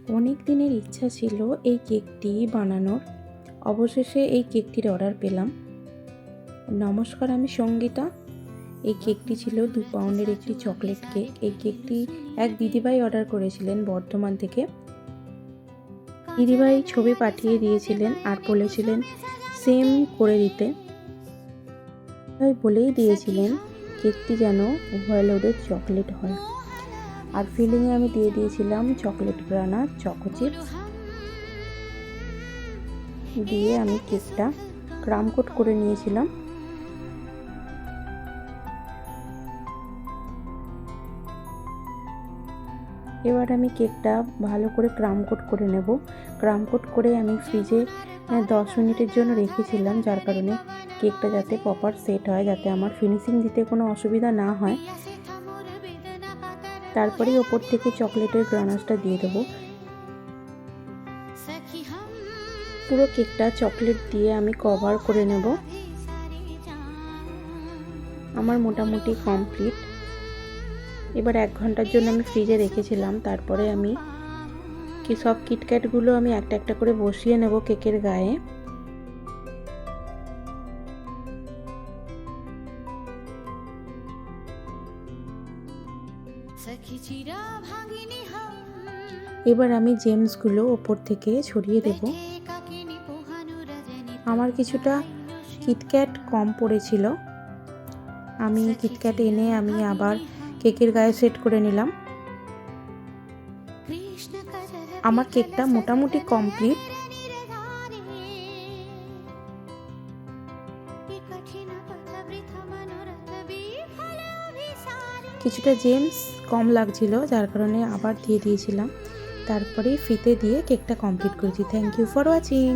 অনেক দিনের ইচ্ছা ছিল এই কেকটি বানানোর। অবশেষে এই কেকটির অর্ডার পেলাম। নমস্কার, আমি সঙ্গীতা। এই কেকটি ছিল 2 পাউন্ডের একটি চকলেট কেক। এই কেকটি এক দিদিভাই অর্ডার করেছিলেন বর্ধমান থেকে। দিদিভাই ছবি পাঠিয়ে দিয়েছিলেন আর বলেছিলেন সেম করে দিতে। তাই বলেই দিয়েছিলেন কেকটি যেন ওভারলোডেড চকলেট হয়। আর ফিলিংয়ে আমি দিয়ে দিয়েছিলাম চকলেট গ্রানার, চকো চিপস দিয়ে আমি কেকটা ক্রাম কোট করে নিয়েছিলাম। এবার আমি কেকটা ভালো করে ক্রাম কোট করে নেব। ক্রাম কোট করে আমি ফ্রিজে 10 মিনিটের জন্য রেখেছিলাম, যার কারণে কেকটা যাতে প্রপার সেট হয়, যাতে আমার ফিনিশিং দিতে কোনো অসুবিধা না হয়। তারপরেই ওপর থেকে চকলেটের গ্রানাশটা দিয়ে দেবো। পুরো কেকটা চকলেট দিয়ে আমি কভার করে নেব। আমার মোটামুটি কমপ্লিট। এবার 1 ঘন্টার জন্য আমি ফ্রিজে রেখেছিলাম। তারপরে আমি সব কিটক্যাটগুলো আমি একটা একটা করে বসিয়ে নেব কেকের গায়ে। এবার আমি জেমসগুলো ওপর থেকে ছড়িয়ে দেব। আমার কিছুটা কিটক্যাট কম পড়েছিল, আমি কিটক্যাট এনে আমি আবার কেকের গায়ে সেট করে নিলাম। আমার কেকটা মোটামুটি কমপ্লিট। কিছুটা জেমস কম লাগছিল, যার কারণে আবার দিয়ে দিয়েছিলাম। তারপরে ফিতে দিয়ে কেকটা কমপ্লিট করেছি। Thank you for watching.